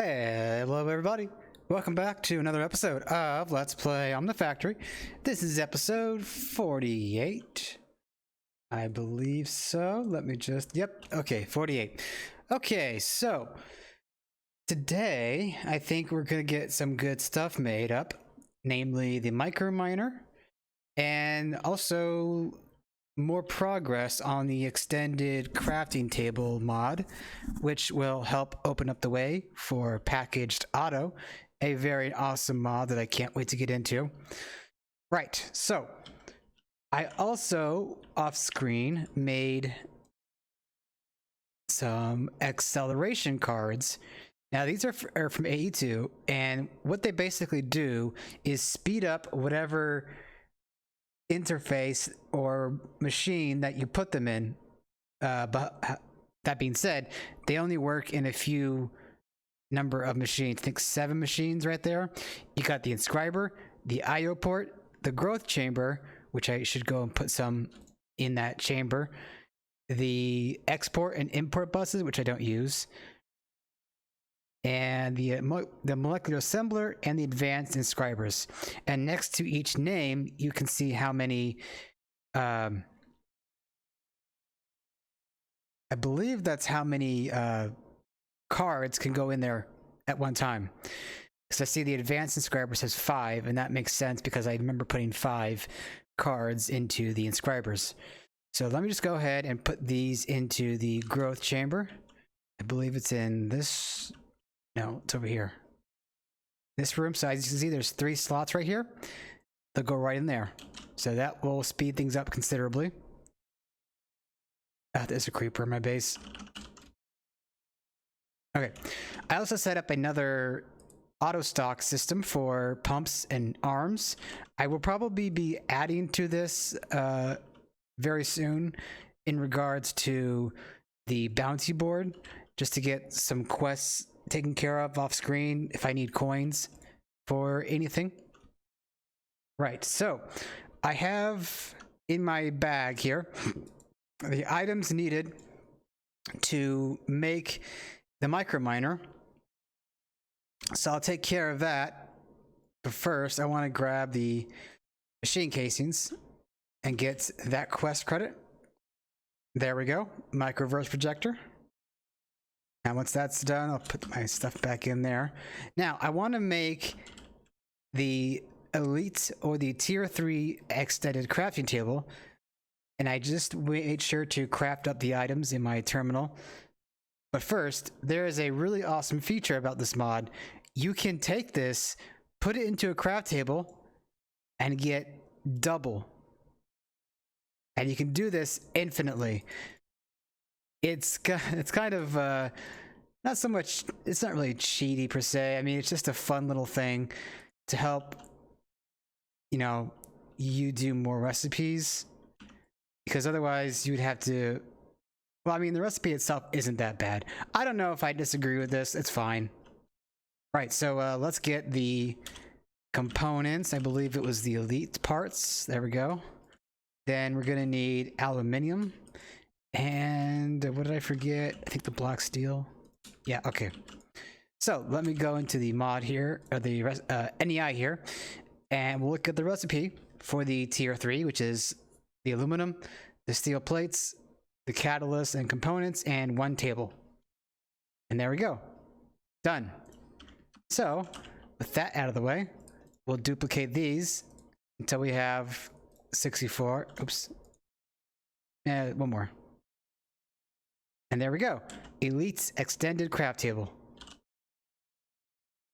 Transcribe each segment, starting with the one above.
Hey, hello everybody. Welcome back to another episode of Let's Play OmniFactory. This is episode 48. I believe so. Let me just, okay, 48. Okay, so today I think we're gonna get some good stuff made up, namely the MicroMiner, and also more progress on the extended crafting table mod, which will help open up the way for packaged auto, a very awesome mod that I can't wait to get into. Right, so I also off screen made some acceleration cards. Now these are from AE2, and what they basically do is speed up whatever interface or machine that you put them in. But that being said, they only work in a few number of machines. I think 7 machines right there. You got the inscriber, the IO port, the growth chamber, which I should go and put some in that chamber, the export and import buses, which I don't use, and the molecular assembler and the advanced inscribers. And next to each name, you can see how many, I believe that's how many cards can go in there at one time. So I see the advanced inscriber says 5, and that makes sense because I remember putting 5 cards into the inscribers. So let me just go ahead and put these into the growth chamber. I believe it's in this. No, it's over here. This room size, you can see there's 3 slots right here. They'll go right in there. So that will speed things up considerably. There's a creeper in my base. Okay. I also set up another auto stock system for pumps and arms. I will probably be adding to this very soon in regards to the bounty board, just to get some quests taken care of off screen if I need coins for anything. Right, so I have in my bag here the items needed to make the MicroMiner. So I'll take care of that. But first, I want to grab the machine casings and get that quest credit. There we go, MicroMiner Projector. Now, once that's done, I'll put my stuff back in there. Now, I want to make the Elite or the Tier 3 extended crafting table, and I just made sure to craft up the items in my terminal. But first, there is a really awesome feature about this mod. You can take this, put it into a craft table, and get double. And you can do this infinitely. It's kind of not so much, it's not really cheaty per se. I mean, it's just a fun little thing to help, you know, you do more recipes, because otherwise you'd have to, well, I mean, the recipe itself isn't that bad. I don't know if I disagree with this. It's fine. Right, so let's get the components. I believe it was the elite parts. There we go. Then we're gonna need aluminium. And what did I forget? I think the black steel. Yeah, okay. So let me go into the mod here, or the NEI here, and we'll look at the recipe for the tier 3, which is the aluminum, the steel plates, the catalyst and components, and 1 table. And there we go. Done. So with that out of the way, we'll duplicate these until we have 64. Oops. One more. And there we go. Elite's extended craft table.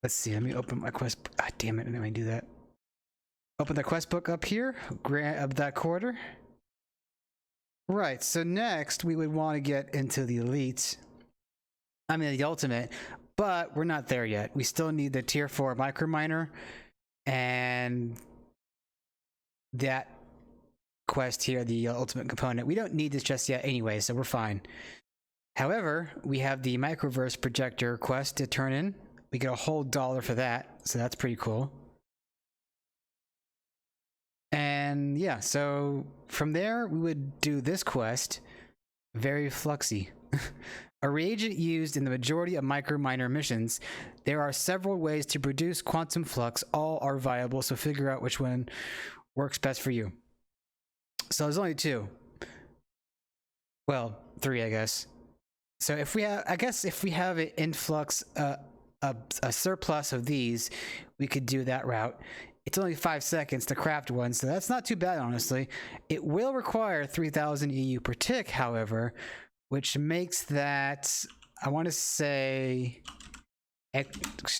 Let's see. Let me open my quest. Ah, damn it. I didn't want to do that. Open the quest book up here. Grab that quarter. Right. So next we would want to get into the elite. I mean, the ultimate. But we're not there yet. We still need the tier 4 MicroMiner. And that quest here, the ultimate component. We don't need this just yet anyway, so we're fine. However, we have the MicroMiner Projector quest to turn in. We get a whole $1 for that, so that's pretty cool. And yeah, so from there, we would do this quest. Very fluxy. a reagent used in the majority of MicroMiner missions. There are several ways to produce quantum flux. All are viable, so figure out which one works best for you. So there's only 2. Well, 3, I guess. So if we have, I guess if we have an influx, a surplus of these, we could do that route. It's only 5 seconds to craft one, so that's not too bad, honestly. It will require 3,000 EU per tick, however, which makes that, I want to say,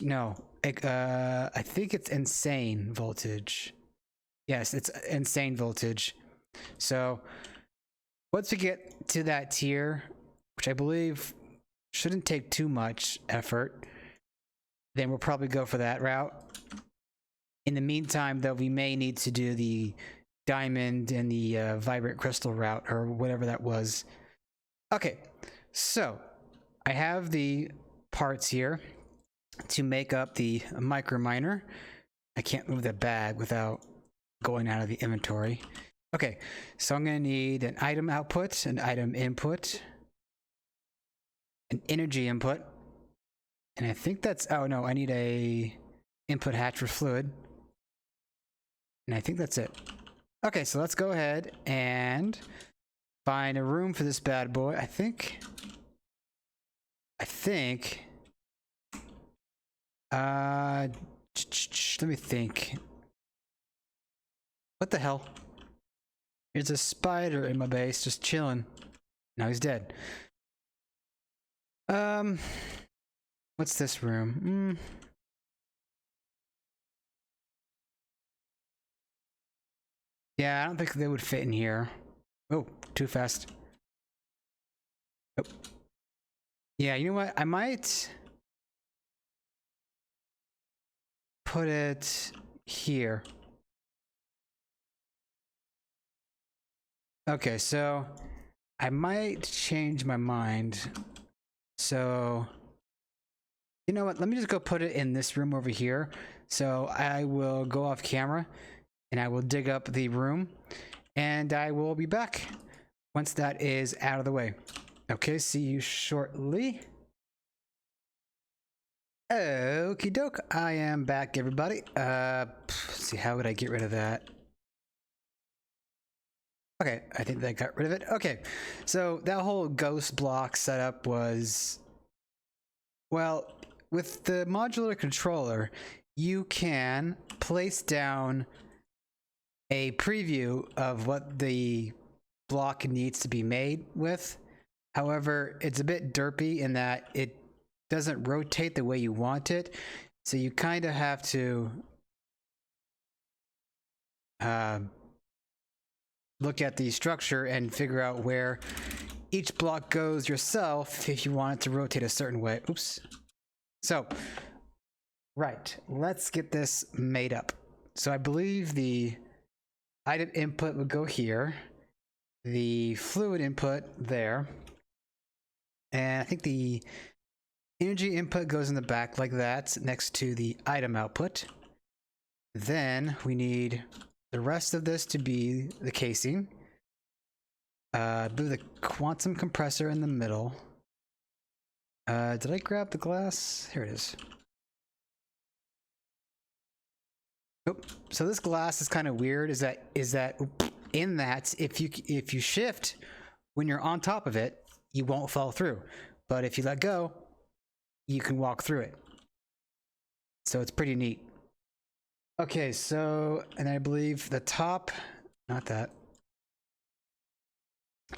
no, I think it's insane voltage. Yes, it's insane voltage. So once we get to that tier, which I believe shouldn't take too much effort, then we'll probably go for that route. In the meantime, though, we may need to do the diamond and the vibrant crystal route, or whatever that was. Okay, so I have the parts here to make up the MicroMiner. I can't move the bag without going out of the inventory. Okay, so I'm going to need an item output, an item input, an energy input, and I think that's, oh no, I need a input hatch for fluid, and I think that's it. Okay, so let's go ahead and find a room for this bad boy. I think, let me think. What the hell? There's a spider in my base just chilling. Now he's dead. What's this room? Yeah, I don't think they would fit in here. Oh, too fast. Oh. Yeah, you know what? I might put it here. Okay, so I might change my mind. So, you know what? Let me just go put it in this room over here. So I will go off camera and I will dig up the room and I will be back once that is out of the way. Okay, see you shortly. Okie doke, I am back, everybody. Let's see, how would I get rid of that? Okay, I think that got rid of it. Okay, so that whole ghost block setup was, well, with the modular controller, you can place down a preview of what the block needs to be made with. However, it's a bit derpy in that it doesn't rotate the way you want it, so you kind of have to look at the structure and figure out where each block goes yourself if you want it to rotate a certain way. Oops. So, right, let's get this made up. So I believe the item input would go here, the fluid input there, and I think the energy input goes in the back like that next to the item output. Then we need the rest of this to be the casing. I believe the quantum compressor in the middle. Did I grab the glass? Here it is. Oh, so this glass is kind of weird. Is that in that if you shift when you're on top of it, you won't fall through. But if you let go, you can walk through it. So it's pretty neat. Okay, so, and I believe the top, not that.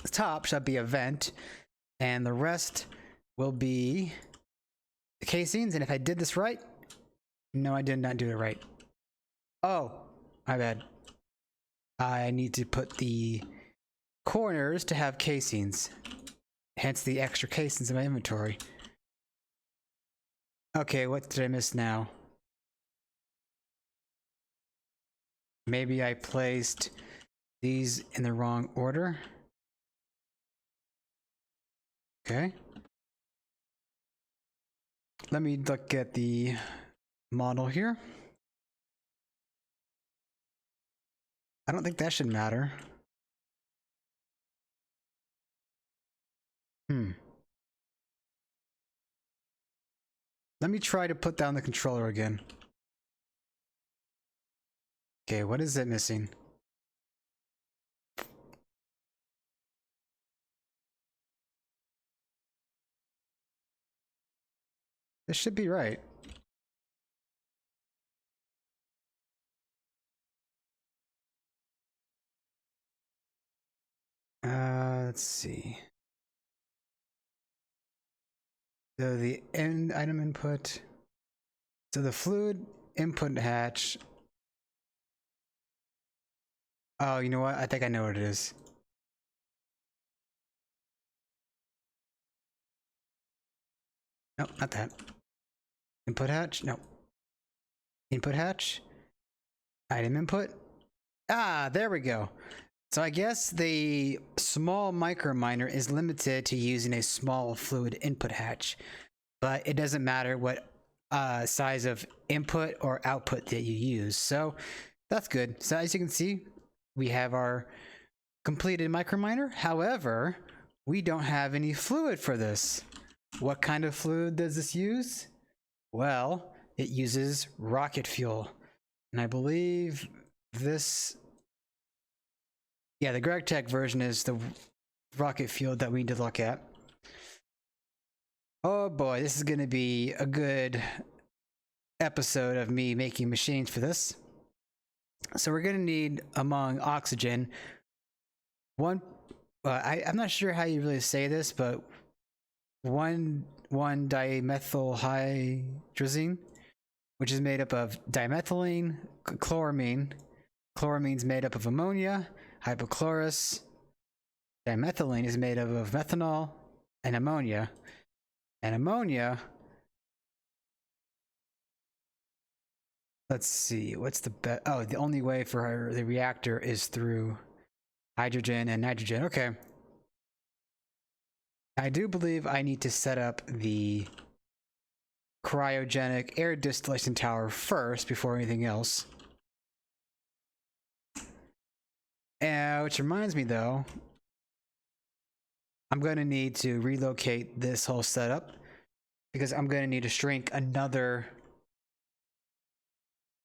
The top should be a vent, and the rest will be the casings. And if I did this right, no, I did not do it right. Oh, my bad. I need to put the corners to have casings, hence the extra casings in my inventory. Okay, what did I miss now? Maybe I placed these in the wrong order. Okay. Let me look at the model here. I don't think that should matter. Let me try to put down the controller again. Okay, what is it missing? This should be right. Let's see. So the end item input. So the fluid input hatch. Oh, you know what? I think I know what it is. Nope, not that. Input hatch? No. Input hatch? Item input? Ah, there we go. So I guess the small MicroMiner is limited to using a small fluid input hatch, but it doesn't matter what size of input or output that you use. So that's good. So as you can see, we have our completed MicroMiner. However, we don't have any fluid for this. What kind of fluid does this use? Well, it uses rocket fuel. And I believe this... Yeah, the GregTech version is the rocket fuel that we need to look at. Oh boy, this is going to be a good episode of me making machines for this. So we're going to need, among oxygen, I'm not sure how you really say this, but 1,1-dimethylhydrazine, which is made up of dimethylene, chloramine. Chloramine's made up of ammonia, hypochlorous. Dimethylene is made up of methanol and ammonia. And ammonia, let's see, what's the best? Oh, the only way for the reactor is through hydrogen and nitrogen. Okay. I do believe I need to set up the cryogenic air distillation tower first before anything else. Which reminds me though, I'm going to need to relocate this whole setup because I'm going to need to shrink another.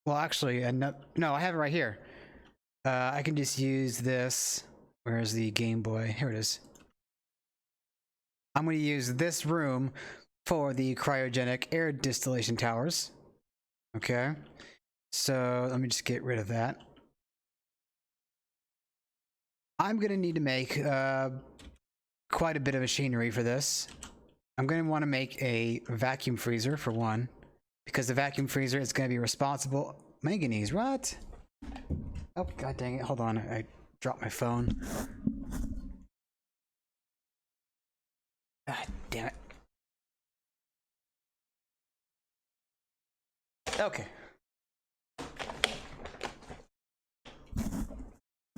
Well, actually, no, I have it right here. I can just use this. Where's the Game Boy? Here it is. I'm going to use this room for the cryogenic air distillation towers. Okay. So let me just get rid of that. I'm going to need to make quite a bit of machinery for this. I'm going to want to make a vacuum freezer for one, because the vacuum freezer is going to be responsible. Manganese, what? Oh, god dang it. Hold on. I dropped my phone. God damn it. Okay.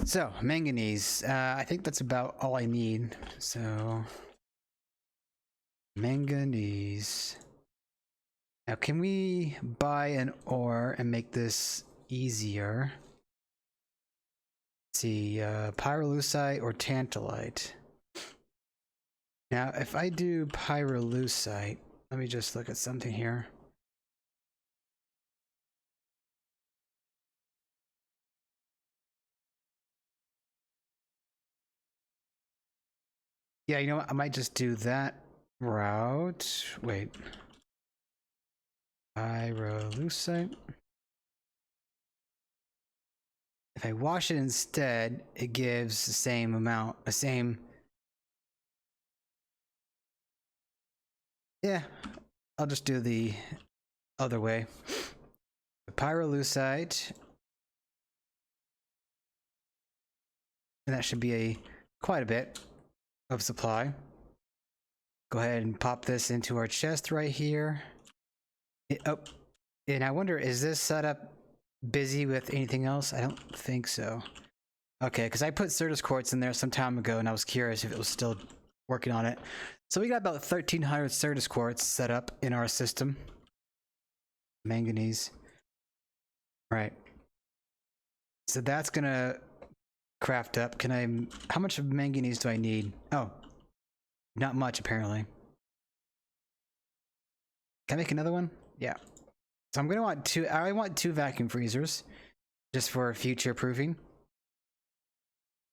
So, manganese. I think that's about all I need. So, manganese. Now, can we buy an ore and make this easier? Let's see, pyrolusite or tantalite. Now, if I do pyrolusite, let me just look at something here. Yeah, you know what? I might just do that route. Wait. Pyrolusite. If I wash it instead, it gives the same amount, Yeah, I'll just do the other way. The pyrolusite. And that should be quite a bit of supply. Go ahead and pop this into our chest right here. And I wonder, is this setup busy with anything else? I don't think so. Okay, because I put Certus quartz in there some time ago and I was curious if it was still working on it. So we got about 1,300 Certus quartz set up in our system. Manganese. Right. So that's gonna craft up. How much of manganese do I need? Oh, not much apparently. Can I make another one? Yeah. So I'm gonna want two. I want 2 vacuum freezers, just for future proofing.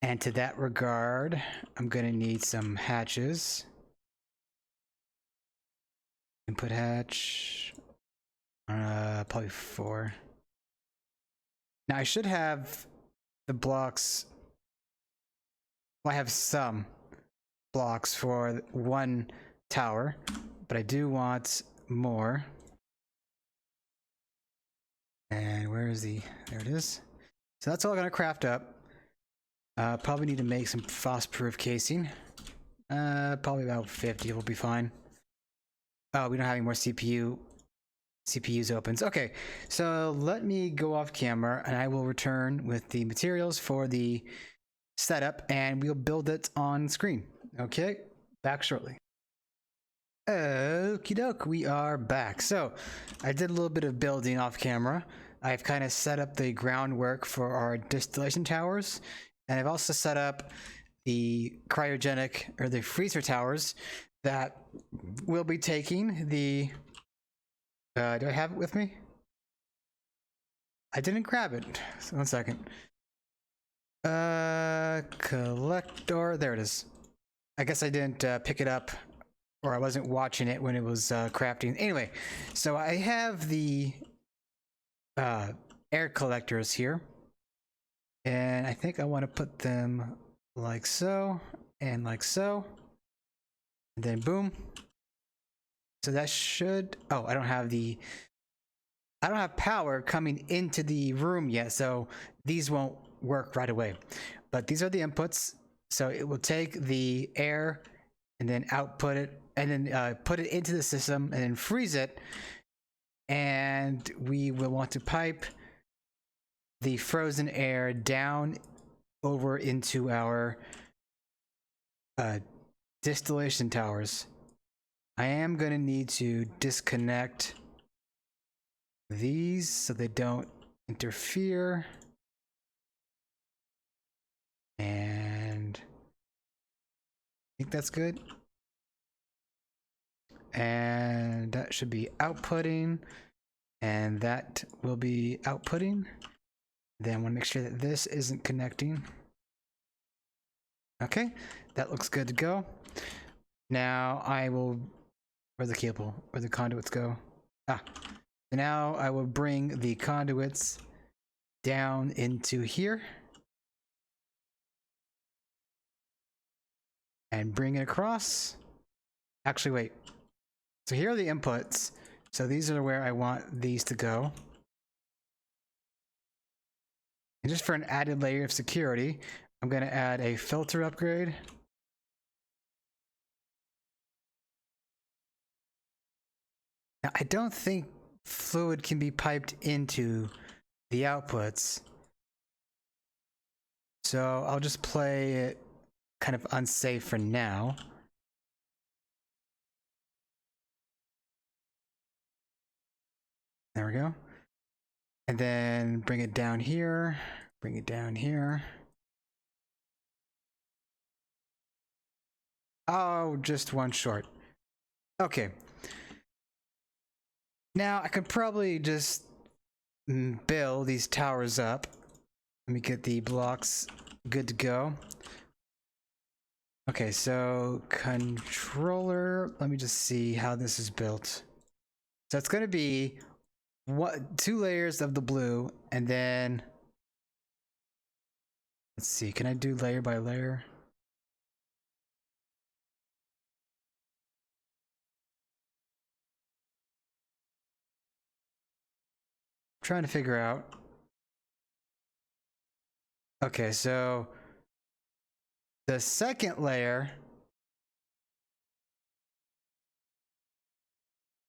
And to that regard, I'm gonna need some hatches. Input hatch. Probably 4. Now I should have the blocks. Well, I have some blocks for 1 tower, but I do want more. And where is the? There it is. So that's all I'm gonna craft up. Probably need to make some frost-proof casing. Probably about 50 will be fine. Oh, we don't have any more CPUs opens. Okay, so let me go off camera and I will return with the materials for the setup and we'll build it on screen. Okay, back shortly. Okie doke, we are back. So I did a little bit of building off camera. I've kind of set up the groundwork for our distillation towers, and I've also set up the cryogenic or the freezer towers that will be taking the do I have it with me? I didn't grab it. So 1 second. Collector. There it is. I guess I didn't pick it up, or I wasn't watching it when it was crafting. Anyway, so I have the air collectors here, and I think I want to put them like so and like so, and then boom. So that should, oh, I don't have power coming into the room yet, so these won't work right away. But these are the inputs. So it will take the air and then output it, and then put it into the system and then freeze it. And we will want to pipe the frozen air down over into our distillation towers. I am going to need to disconnect these so they don't interfere. And I think that's good. And that should be outputting. And that will be outputting. Then I want to make sure that this isn't connecting. Okay, that looks good to go. Now I will, where's the cable? Where the conduits go? Ah, so now I will bring the conduits down into here. And bring it across. Actually, wait. So here are the inputs. So these are where I want these to go. And just for an added layer of security, I'm going to add a filter upgrade. Now, I don't think fluid can be piped into the outputs. So I'll just play it kind of unsafe for now. There we go. And then bring it down here, bring it down here. Oh, just one short. Okay. Now I could probably just build these towers up. Let me get the blocks good to go. Okay, so controller, let me just see how this is built. So it's going to be 2 layers of the blue, and then let's see, can I do layer by layer? I'm trying to figure out. Okay, so the second layer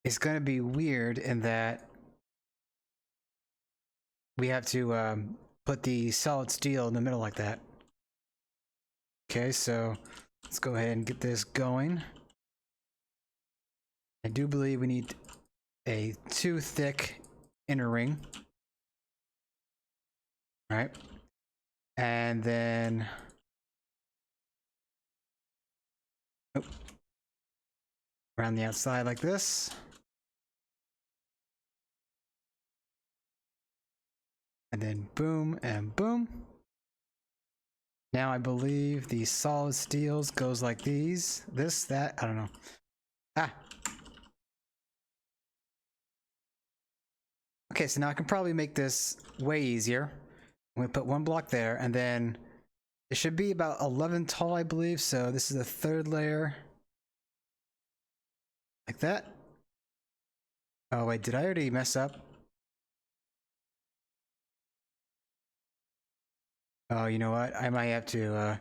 is going to be weird in that we have to put the solid steel in the middle like that. Okay, so let's go ahead and get this going. I do believe we need a 2 thick inner ring. All right. And then around the outside like this. and then boom and boom. Now I believe the solid steels goes like these. This, that, I don't know. Ah. Okay, so now I can probably make this way easier. I'm gonna put one block there, and then it should be about 11 tall, I believe. So this is the third layer. Like that. Oh wait, did I already mess up? Oh, you know what? I may have to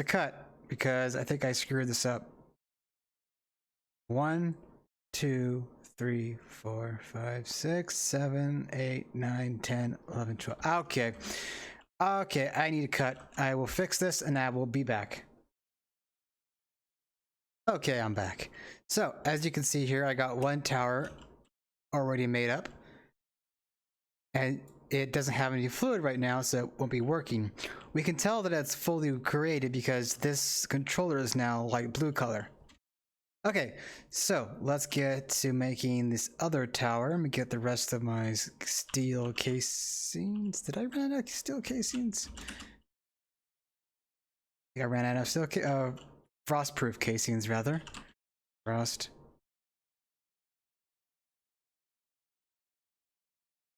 cut because I think I screwed this up. 1, 2, 3, 4, 5, 6, 7, 8, 9, 10, 11, 12. Okay. Okay, I need to cut. I will fix this and I will be back. Okay, I'm back. So, as you can see here, I got one tower already made up. And it doesn't have any fluid right now, so it won't be working. We can tell that it's fully created because this controller is now light blue color. Okay, so let's get to making this other tower. Let me get the rest of my steel casings. Did I run out of steel casings? I think I ran out of steel frostproof casings, rather. Frost.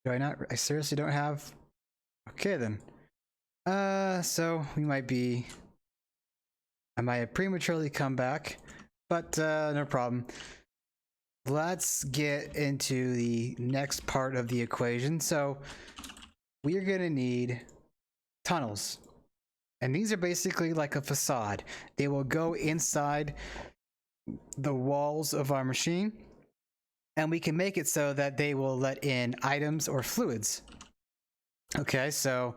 Do I not? I seriously don't have. Okay then. So we might be. I might have prematurely come back, but no problem. Let's get into the next part of the equation. So we are gonna need tunnels, and these are basically like a facade. They will go inside the walls of our machine, and we can make it so that they will let in items or fluids. Okay, so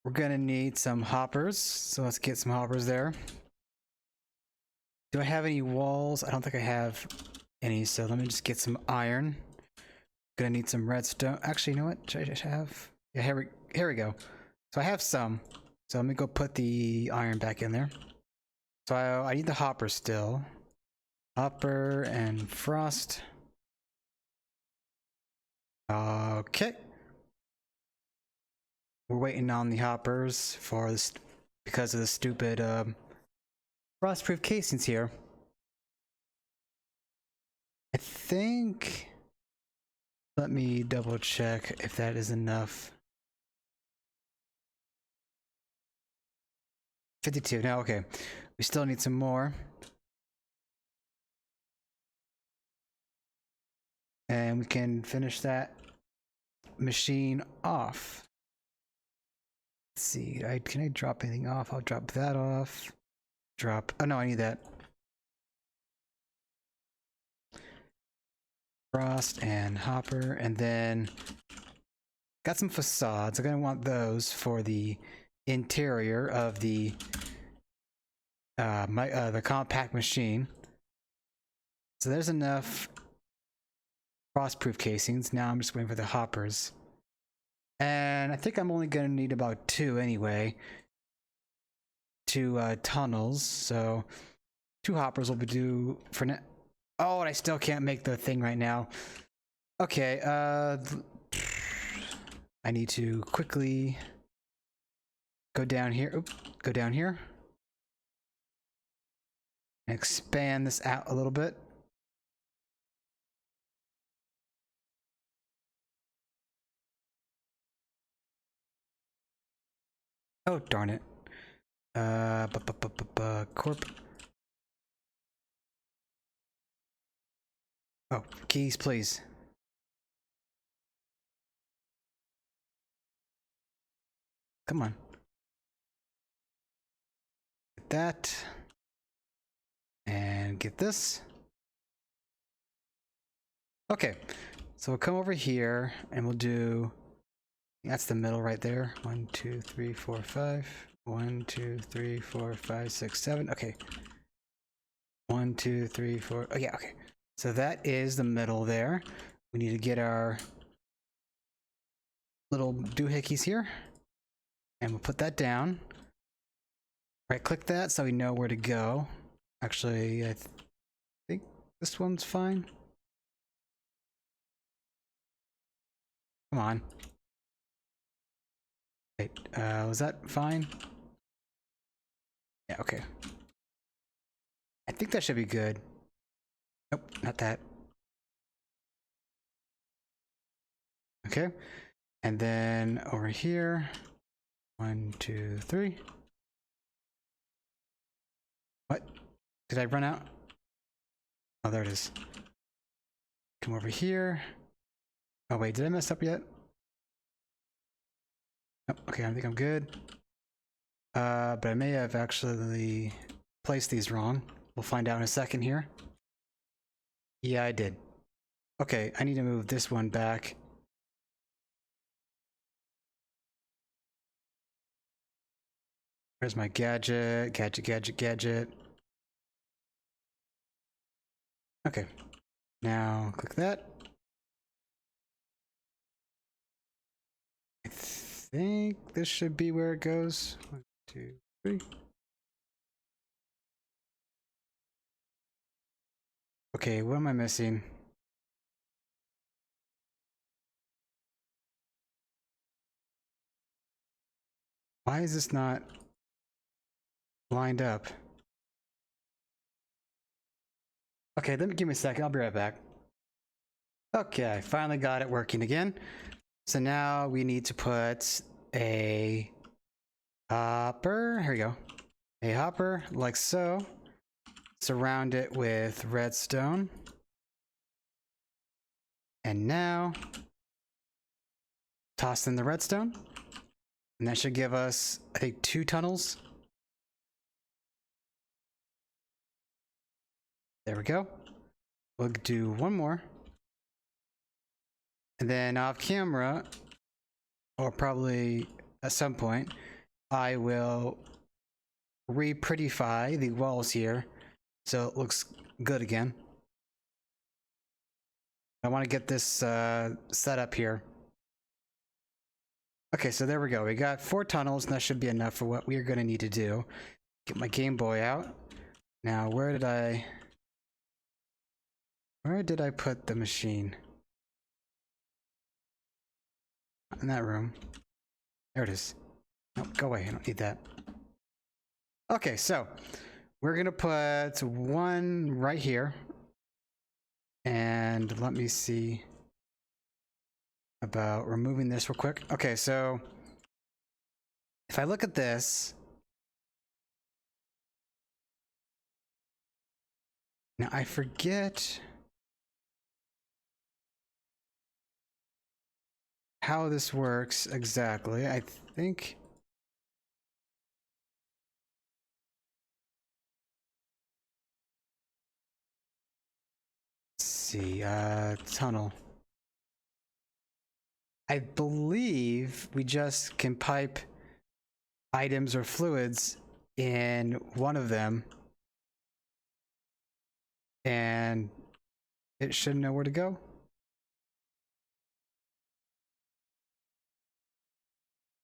we're gonna need some hoppers. So let's get some hoppers there. Do I have any walls? I don't think I have any, so let me just get some iron. Gonna need some redstone. Actually, you know what? Should I have? Yeah, here we go. So I have some. So let me go put the iron back in there. So I need the hopper still. Hopper and frost. Okay. We're waiting on the hoppers for this because of the stupid frostproof casings here. I think. Let me double check if that is enough. 52. Now, okay. We still need some more. And we can finish that machine off. Let's see. Can I drop anything off? I'll drop that off. Drop. Oh no, I need that. Frost and hopper, and then got some facades. I'm gonna want those for the interior of the compact machine. So there's enough frostproof casings. Now I'm just waiting for the hoppers, and I think I'm only gonna need about 2 anyway. 2 tunnels, so 2 hoppers will be due for now. Oh, and I still can't make the thing right now. Okay, I need to quickly go down here. Oops, go down here. And expand this out a little bit. Oh, darn it. Corp. Oh, keys, please. Come on. Get that. And get this. Okay. So we'll come over here and we'll do. That's the middle right there. 1, 2, 3, 4, 5. 1, 2, 3, 4, 5, 6, 7. Okay. 1, 2, 3, 4. Oh, yeah, okay. So that is the middle there. We need to get our little doohickeys here. And we'll put that down. Right click that so we know where to go. Actually, I think this one's fine. Come on. Was that fine? Yeah, okay. I think that should be good. Nope, not that. Okay. And then over here, 1, 2, 3. What? Did I run out? Oh, there it is. Come over here. Oh wait, did I mess up yet? Oh, okay, I think I'm good. But I may have actually placed these wrong. We'll find out in a second here. Yeah, I did. Okay, I need to move this one back. Where's my gadget? Gadget. Okay. Now click that. I think this should be where it goes. 1, 2, 3. Okay, what am I missing? Why is this not lined up? Okay, give me a second. I'll be right back. Okay, I finally got it working again. So now we need to put a hopper. Here we go. A hopper like so. Surround it with redstone. And now toss in the redstone. And that should give us, I think, 2 tunnels. There we go. We'll do one more. And then off camera, or probably at some point, I will re-prettify the walls here so it looks good again. I want to get this set up here. Okay, so there we go. We got 4 tunnels, and that should be enough for what we're going to need to do. Get my Game Boy out. Now, where did I put the machine? In that room. There it is. Nope, go away. I don't need that. Okay, so we're gonna put one right here. And let me see about removing this real quick. Okay, so if I look at this, now I forget how this works exactly. I think let's see, tunnel. I believe we just can pipe items or fluids in one of them and it should know where to go.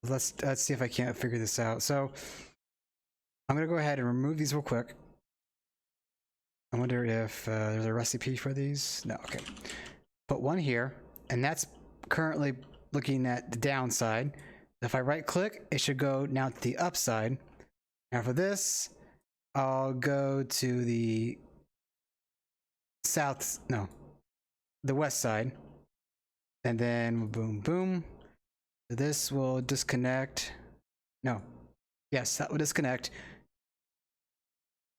Let's see if I can't figure this out. So I'm gonna go ahead and remove these real quick. I wonder if there's a recipe for these. No, okay. Put one here, and that's currently looking at the downside. If I right click, it should go now to the upside. Now for this, I'll go to the the west side, and then boom, boom. This will disconnect. No. Yes, that will disconnect.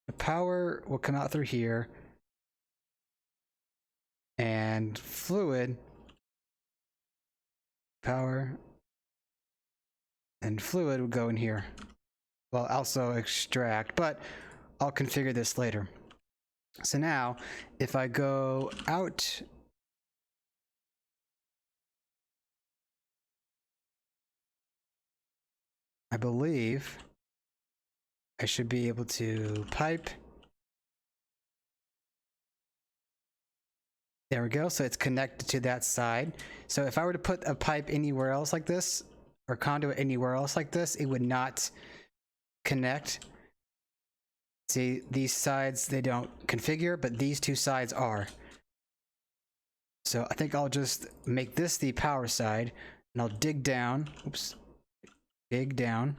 The power will come out through here. And fluid. Power. And fluid will go in here. Well, also extract, but I'll configure this later. So now, if I go out, I believe I should be able to pipe. There we go. So it's connected to that side. So if I were to put a pipe anywhere else like this, or conduit anywhere else like this, it would not connect. See, these sides, they don't configure, but these 2 sides are. So I think I'll just make this the power side, and I'll dig down. Oops. dig down.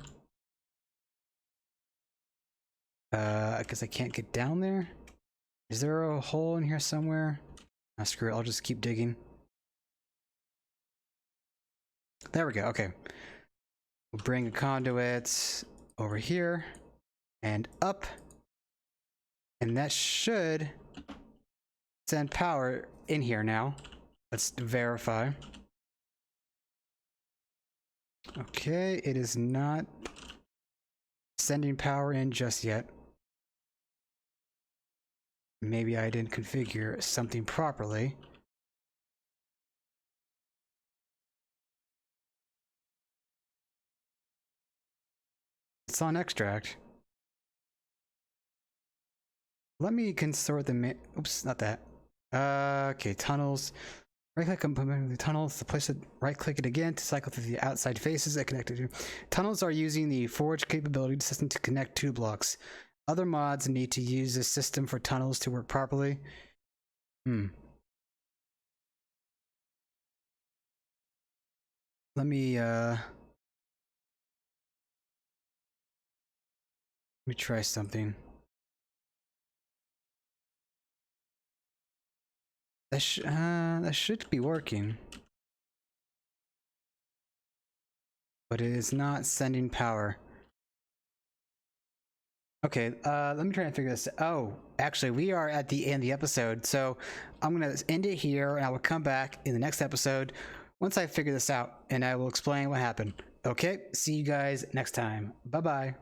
I guess I can't get down there. Is there a hole in here somewhere? Ah, screw it, I'll just keep digging. There we go, okay. We'll bring the conduits over here and up. And that should send power in here now. Let's verify. Okay, it is not sending power in just yet. Maybe I didn't configure something properly. It's on extract. Let me consort the oops, not that. Okay, tunnels. Right click on the tunnels to place it. Right click it again to cycle through the outside faces that connected to. Tunnels are using the forge capability system to connect two blocks. Other mods need to use this system for tunnels to work properly. Let me try something. That should be working. But it is not sending power. Okay, let me try and figure this out. Oh, actually, we are at the end of the episode, so I'm going to end it here, and I will come back in the next episode once I figure this out, and I will explain what happened. Okay, see you guys next time. Bye-bye.